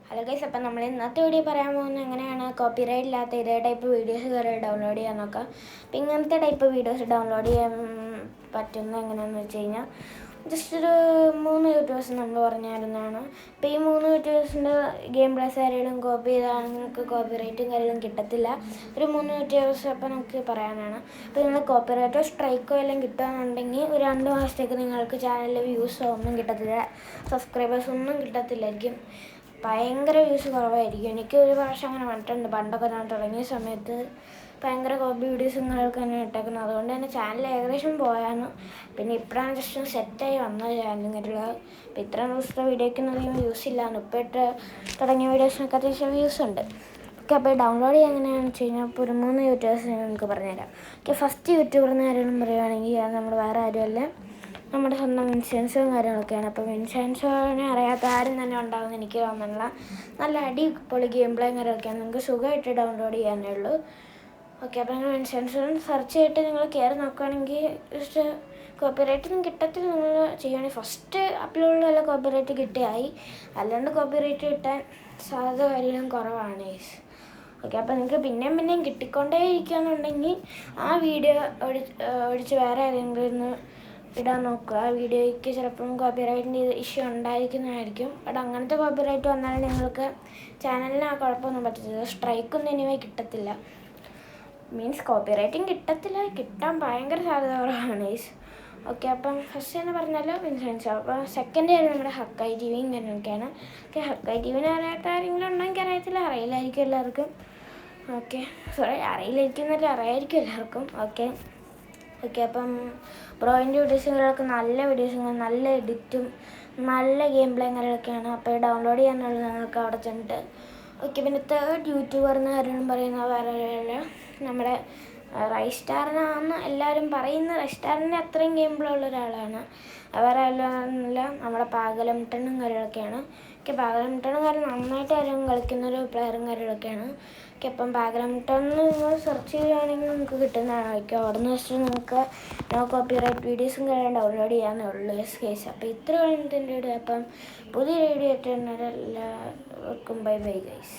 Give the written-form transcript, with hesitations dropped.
Hello guys, അപ്പം നമ്മൾ ഇന്നത്തെ വീഡിയോ പറയാൻ പോകുന്നത് എങ്ങനെയാണ് കോപ്പിറൈറ്റ് ഇല്ലാത്ത ഇതേ ടൈപ്പ് വീഡിയോസ് കയറി ഡൗൺലോഡ് ചെയ്യാൻ നോക്കാം. അപ്പം ഇങ്ങനത്തെ ടൈപ്പ് വീഡിയോസ് ഡൗൺലോഡ് ചെയ്യാൻ പറ്റുന്നത് എങ്ങനെയാണെന്ന് വെച്ച് കഴിഞ്ഞാൽ ജസ്റ്റ് ഒരു 3 യൂട്യൂബേഴ്സ് നമ്മൾ പറഞ്ഞായിരുന്നതാണ്. അപ്പോൾ ഈ 3 യൂട്യൂബേഴ്സിൻ്റെ ഗെയിം പ്ലേസ് കാര്യങ്ങളും കോപ്പി ചെയ്താൽ നിങ്ങൾക്ക് കോപ്പിറൈറ്റും കാര്യങ്ങളും കിട്ടത്തില്ല. ഒരു 3 യൂട്യൂബേഴ്സ് അപ്പോൾ നമുക്ക് പറയാനാണ്. അപ്പോൾ നിങ്ങൾ കോപ്പിറൈറ്റോ സ്ട്രൈക്കോ എല്ലാം കിട്ടുകയാണെന്നുണ്ടെങ്കിൽ ഒരു 2 മാസത്തേക്ക് നിങ്ങൾക്ക് ചാനലിൽ വ്യൂസോ ഒന്നും കിട്ടത്തില്ല, സബ്സ്ക്രൈബേഴ്സ് ഒന്നും കിട്ടത്തില്ലായിരിക്കും. ഭയങ്കര വ്യൂസ് കുറവായിരിക്കും. എനിക്ക് ഒരു പ്രാവശ്യം അങ്ങനെ വന്നിട്ടുണ്ട്. പണ്ടൊക്കെ ഞാൻ തുടങ്ങിയ സമയത്ത് ഭയങ്കര കോപ്പി വീഡിയോസും നിങ്ങൾക്ക് തന്നെ ഇട്ടേക്കുന്നത്. അതുകൊണ്ട് തന്നെ ചാനൽ ഏകദേശം പോയാണ്. പിന്നെ ഇപ്പോഴാണ് ജസ്റ്റ് സെറ്റായി വന്നത് ചാനലിങ്ങനെയുള്ള. അപ്പോൾ ഇത്രയും ദിവസത്തെ വീഡിയോയ്ക്കൊന്നും അധികം വ്യൂസ് ഇല്ലാന്ന്. ഇപ്പോൾ ഇട്ട് തുടങ്ങിയ വീഡിയോസിനൊക്കെ അത്യാവശ്യം വ്യൂസ് ഉണ്ട്. ഓക്കെ, അപ്പോൾ ഡൗൺലോഡ് ചെയ്യാൻ എങ്ങനെയാണെന്ന് വെച്ച് കഴിഞ്ഞാൽ ഇപ്പോൾ ഒരു 3 യൂട്യൂബേഴ്സ് നമുക്ക് പറഞ്ഞുതരാം. ഓക്കെ, ഫസ്റ്റ് യൂട്യൂബർ എന്ന് ആരെങ്കിലും പറയുകയാണെങ്കിൽ അത് നമ്മൾ വേറെ ആരുമല്ല, നമ്മുടെ സ്വന്തം വിൻസെൻസോയും കാര്യങ്ങളൊക്കെയാണ്. അപ്പോൾ വിൻസെൻസോനെ അറിയാത്ത ആരും തന്നെ ഉണ്ടാകുമെന്ന് എനിക്ക് തോന്നുന്നില്ല. നല്ല അടിപൊളി ഗെയിം പ്ലേയും കാര്യമൊക്കെയാണ്. നിങ്ങൾക്ക് സുഖമായിട്ട് ഡൗൺലോഡ് ചെയ്യാനേ ഉള്ളൂ. ഓക്കെ, അപ്പോൾ നിങ്ങൾ വിൻസെൻസോനെ സെർച്ച് ചെയ്തിട്ട് നിങ്ങൾ കയറി നോക്കുകയാണെങ്കിൽ ജസ്റ്റ് കോപ്പിറൈറ്റ് ഒന്നും കിട്ടത്തില്ല. നിങ്ങൾ ചെയ്യുകയാണെങ്കിൽ ഫസ്റ്റ് അപ്ലോഡിലുള്ള കോപ്പിറൈറ്റ് കിട്ടിയായി, അല്ലാണ്ട് കോപ്പിറൈറ്റ് കിട്ടാൻ സാധ്യത കാര്യങ്ങളും കുറവാണ്. ഓക്കെ, അപ്പോൾ നിങ്ങൾക്ക് പിന്നെയും കിട്ടിക്കൊണ്ടേ ഇരിക്കുകയെന്നുണ്ടെങ്കിൽ ആ വീഡിയോ ഒഴിച്ച് വേറെ ഏതെങ്കിലും ഇടാൻ നോക്കുക. ആ വീഡിയോയ്ക്ക് ചിലപ്പം കോപ്പിറൈറ്റിൻ്റെ ഇഷ്യൂ ഉണ്ടായിരിക്കുന്നതായിരിക്കും. ബട്ട് അങ്ങനത്തെ കോപ്പിറൈറ്റ് വന്നാൽ നിങ്ങൾക്ക് ചാനലിന് ആ കുഴപ്പമൊന്നും പറ്റത്തില്ല. സ്ട്രൈക്കൊന്നും എനിവേ കിട്ടത്തില്ല. മീൻസ് കോപ്പിറൈറ്റും കിട്ടത്തില്ല, കിട്ടാൻ ഭയങ്കര സാധ്യത കുറവാണ്. ഓക്കെ, അപ്പം ഫസ്റ്റ് തന്നെ പറഞ്ഞാലോ വിൻസെൻസോ. അപ്പോൾ സെക്കൻഡ് ആയിരുന്നു നമ്മുടെ ഹക്കായി ടി വി ഇങ്ങനെയൊക്കെയാണ്. ഓക്കെ, ഹക്കായി ടി വിനെ അറിയാത്ത ആരെങ്കിലും ഉണ്ടെങ്കിൽ അറിയത്തില്ല, അറിയില്ലായിരിക്കും എല്ലാവർക്കും. ഓക്കെ, അറിയില്ലായിരിക്കും എന്നല്ല, അറിയായിരിക്കും എല്ലാവർക്കും. ഓക്കെ, അപ്പം ബ്രോയിൻ്റെ വീഡിയോസുകളൊക്കെ നല്ല വീഡിയോസും നല്ല എഡിറ്റും നല്ല ഗെയിം പ്ലേയും കാര്യങ്ങളൊക്കെയാണ്. അപ്പോൾ ഡൗൺലോഡ് ചെയ്യാനുള്ളത് നിങ്ങൾക്ക് അവിടെ ചെന്നിട്ട്. ഓക്കെ, പിന്നെ തേർഡ് യൂട്യൂബർ എന്ന് ആരും പറയുന്ന വേറെ നമ്മുടെ റൈസ്റ്റാറിനാണെന്ന് എല്ലാവരും പറയുന്ന, റൈസ്റ്റാറിൻ്റെ അത്രയും ഗെയിം പ്ലേ ഉള്ള ഒരാളാണ്. വേറെ അല്ല, നമ്മുടെ പാകലംട്ടണും കാര്യങ്ങളൊക്കെയാണ്. ഓക്കെ, പാകലംട്ടണും കാര്യം നന്നായിട്ട് ആരും കളിക്കുന്നൊരു പ്ലെയറും കാര്യങ്ങളൊക്കെയാണ്. ഓക്കെ, അപ്പം പാകലംട്ടണിൽ നിങ്ങൾ സെർച്ച് ചെയ്യുകയാണെങ്കിൽ നിങ്ങൾക്ക് കിട്ടുന്നതാണ്. ഓക്കെ, അവിടെ നിന്ന് വെച്ചിട്ട് നിങ്ങൾക്ക് നോ കോപ്പിറൈറ്റ് വീഡിയോസും കാര്യം ഡൗൺലോഡ് ചെയ്യാനേ ഉള്ളൂ കേസ്. അപ്പോൾ ഇത്ര കഴിഞ്ഞിട്ട് എൻ്റെ വീഡിയോ. അപ്പം പുതിയ വീഡിയോ ആയിട്ട് എല്ലാവർക്കും ബൈ ഗൈസ്.